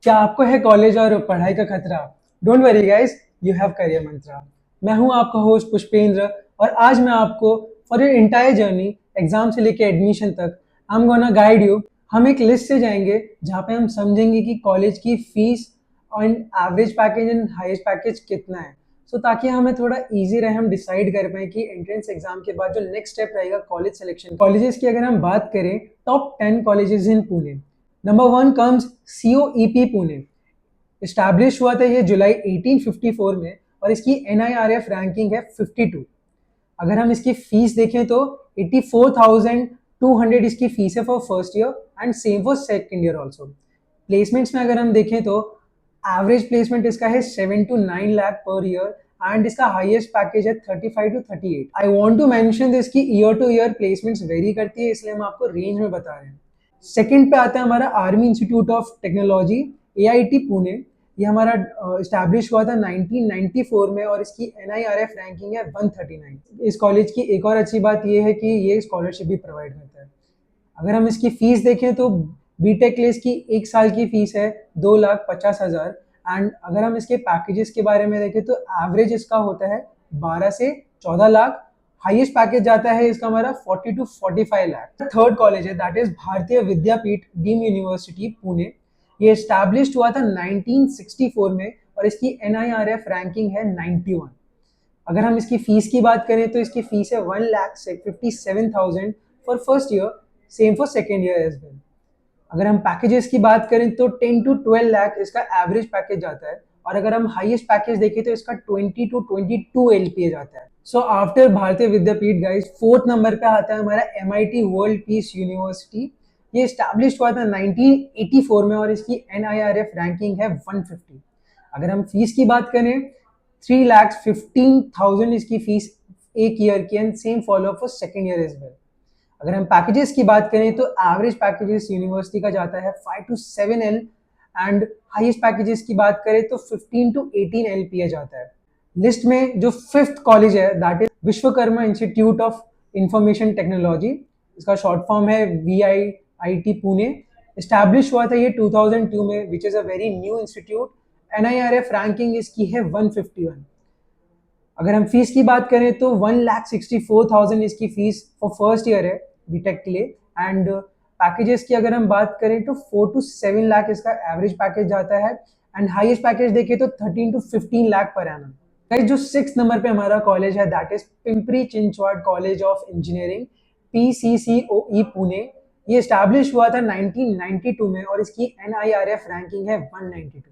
क्या आपको है कॉलेज और पढ़ाई का खतरा? Don't worry guys, you have career mantra. मैं हूं आपका होस्ट पुष्पेंद्र और आज मैं आपको for your entire journey exam से लेके एडमिशन तक I am gonna guide you. हम एक लिस्ट से जाएंगे जहां पे हम समझेंगे कि कॉलेज की fees and average package and highest package कितना है। ताकि हमें थोड़ा इजी रहे, हम डिसाइड कर पाए कि एंट्रेंस एग्जाम के बाद जो नेक्स्ट स्टेप रहेगा कॉलेज सिलेक्शन। कॉलेजेस की अगर हम बात करें, top 10 colleges in Pune. Number 1 comes COEP Pune. Establish हुआ था ये जुलाई 1854 में और इसकी NIRF रैंकिंग है 52। अगर हम इसकी फीस देखें तो 84,200 इसकी फीस है for first year and same for second year also. Placements में अगर हम देखें तो एवरेज प्लेसमेंट इसका है 7 to 9 lakh per year and इसका हाईएस्ट पैकेज है 35 to 38। I want to mention this कि year to year placements vary करती है, इसलिए हम आपको रेंज में बता रहे हैं। सेकंड पे आता है हमारा army institute of technology AIT Pune. ये हमारा इस्टेब्लिश हुआ था 1994 में और इसकी NIRF रैंकिंग है 139। इस कॉलेज की एक और अच्छी बात ये है कि ये स्कॉलरशिप भी प्रोवाइड करता है। अगर हम इसकी फीस देखें तो बीटेक के लिए इसकी एक साल की फीस है 2,50,000 एंड अगर हम इसके पैकेजेस के बारे में देखें तो एवरेज इसका होता है 12 से 14 लाख। हाईएस्ट पैकेज जाता है इसका हमारा 40 to 45 लाख। थर्ड कॉलेज है दैट इज भारतीय विद्यापीठ डीम यूनिवर्सिटी पुणे। ये एस्टैब्लिश्ड हुआ था 1964 में और इसकी NIRF रैंकिंग है 91। अगर हम इसकी फीस की बात करें तो इसकी फीस है 1,57,000 for first year, same for second year as well. अगर हम पैकेजेस की बात करें तो 10 to 12 लाख इसका एवरेज पैकेज जाता है और अगर हम हाईएस्ट पैकेज देखें तो इसका 20 to 22 LPA जाता है। सो आफ्टर भारतीय विद्यापीठ गाइस, फोर्थ नंबर पे आता है हमारा MIT वर्ल्ड पीस यूनिवर्सिटी। ये एस्टैब्लिश हुआ था 1984 में और इसकी NIRF रैंकिंग है 150। अगर हम फीस की बात करें 3,15,000 इसकी फीस एक ईयर की and same follow for second year as well. अगर हम पैकेजेस की बात करें तो एवरेज पैकेजेस यूनिवर्सिटी का जाता है 5 to 7 L and highest packages की बात करें तो 15 to 18 LPA जाता है। लिस्ट में जो फिफ्थ कॉलेज है that is Vishwakarma institute of information technology. इसका शॉर्ट फॉर्म है VIIT पुणे। एस्टैब्लिश हुआ था ये 2002 में विच is a very new institute. NIRF ranking इसकी है 151। अगर हम फीस की बात करें तो 1,64,000 इसकी फीस फॉर फर्स्ट ईयर है बीटेक के लिए एंड पैकेजेस की अगर हम बात करें तो 4 to 7 लाख इसका एवरेज पैकेज जाता है एंड हाईएस्ट पैकेज देखें तो 13 to 15 lakh per annum. Guys, जो 6 नंबर पे हमारा कॉलेज है that is Pimpri Chinchwad college of engineering PCCOE Pune. ये एस्टैब्लिश हुआ था 1992 में और इसकी NIRF रैंकिंग है 192।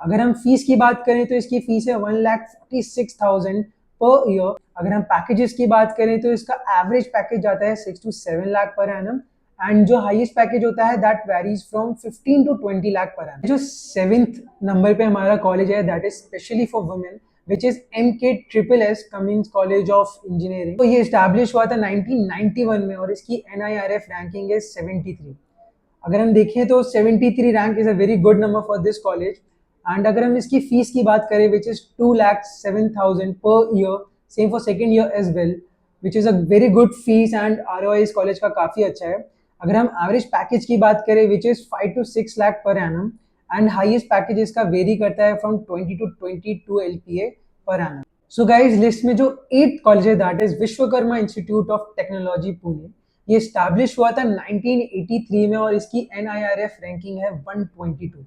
अगर हम फीस की बात करें तो इसकी फीस है 1,46,000 पर ईयर। अगर हम पैकेजेस की बात करें तो इसका एवरेज पैकेज जाता है 6 to 7 lakh per annum and जो हाईएस्ट पैकेज होता है that varies from 15 to 20 lakh per annum. जो सेवेंथ नंबर पे हमारा कॉलेज है that is specially for women which is MKSSS Cummins college of engineering. तो ये एस्टैब्लिश हुआ था 1991 में और इसकी NIRF रैंकिंग है 73। अगर हम देखें तो 73 rank is a very good number for this college and अगर हम इसकी फीस की बात करें विच इज 2,07,000 पर year, same for second year as well, which is a very good fees and ROI इस कॉलेज का काफ़ी अच्छा है। अगर हम एवरेज पैकेज की बात करें which is 5 to 6 lakh per annum and highest package इसका वेरी करता है from 20 to 22 LPA per annum. So guys, list में जो 8th कॉलेज है that is Vishwakarma institute of technology Pune. ये एस्टैब्लिश हुआ था 1983 में और इसकी NIRF रैंकिंग है 122।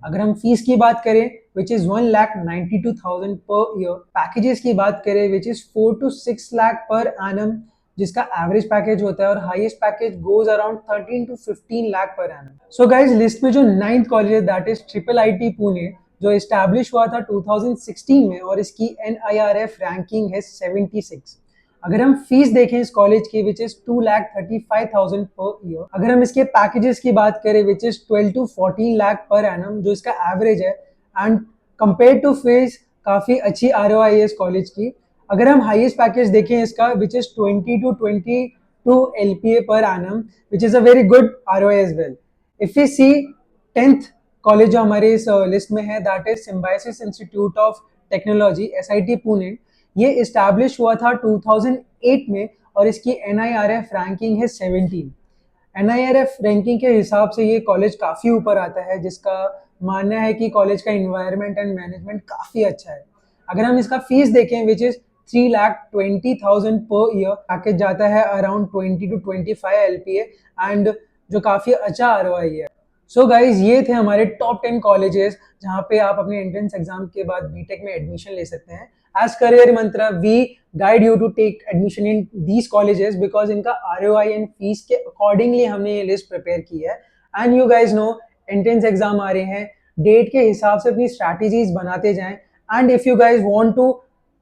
अगर हम फीस की बात करें which is 1,92,000 per year, packages की बात करें which is 4 to 6 lakh per annum जिसका एवरेज पैकेज होता है और highest package goes around 13 to 15 lakh per annum. So guys, list में जो 9th कॉलेज है दैट इज IIIT पुणे जो एस्टैब्लिश हुआ था 2016 में और इसकी NIRF रैंकिंग है 76। अगर हम फीस देखें इस कॉलेज की विच इज 2,35,000 पर ईयर। अगर हम इसके पैकेजेस की बात करें which is 12 to 14 lakh per annum जो इसका एवरेज है एंड कंपेयर टू फीस काफ़ी अच्छी ROI है इस कॉलेज की। अगर हम हाईएस्ट पैकेज देखें इसका which is 20 to 22 LPA per annum which is a very good ROI as well. If we see 10th college जो हमारे इस लिस्ट में है that is Symbiosis Institute of Technology SIT Pune. ये इस्टेब्लिश हुआ था 2008 में और इसकी NIRF रैंकिंग है 17। NIRF रैंकिंग के हिसाब से ये कॉलेज काफ़ी ऊपर आता है जिसका मानना है कि कॉलेज का इन्वायरमेंट एंड मैनेजमेंट काफ़ी अच्छा है। अगर हम इसका फीस देखें which is 3,20,000 per year, package जाता है अराउंड 20 to 25 LPA एंड जो काफ़ी अच्छा ROI है। सो गाइज ये थे हमारे टॉप 10 कॉलेजेस जहाँ पे आप अपने एंट्रेंस एग्जाम के बाद बीटेक में एडमिशन ले सकते हैं। As career mantra we guide you to take admission in these colleges because इनका ROI एंड फीस के अकॉर्डिंगली हमने ये लिस्ट प्रिपेयर की है। And you guys know entrance exam आ रहे हैं, डेट के हिसाब से अपनी स्ट्रैटेजीज बनाते जाएं। And if you guys want to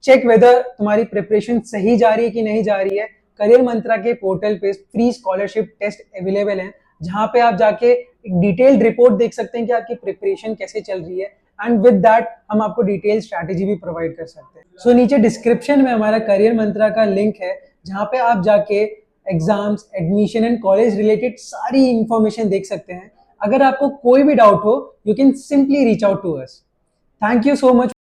check whether तुम्हारी प्रिपरेशन सही जा रही है कि नहीं जा रही है, करियर मंत्रा के पोर्टल पे फ्री स्कॉलरशिप टेस्ट अवेलेबल है जहां पे आप जाके एक डिटेल्ड रिपोर्ट देख सकते हैं कि आपकी प्रिपरेशन कैसे चल रही है एंड विद दैट हम आपको डिटेल स्ट्रैटेजी भी प्रोवाइड कर सकते हैं। सो नीचे डिस्क्रिप्शन में हमारा करियर मंत्रा का लिंक है जहां पे आप जाके exams, admission and college related सारी इंफॉर्मेशन देख सकते हैं। अगर आपको कोई भी डाउट हो, you can simply reach out to us. Thank you so much.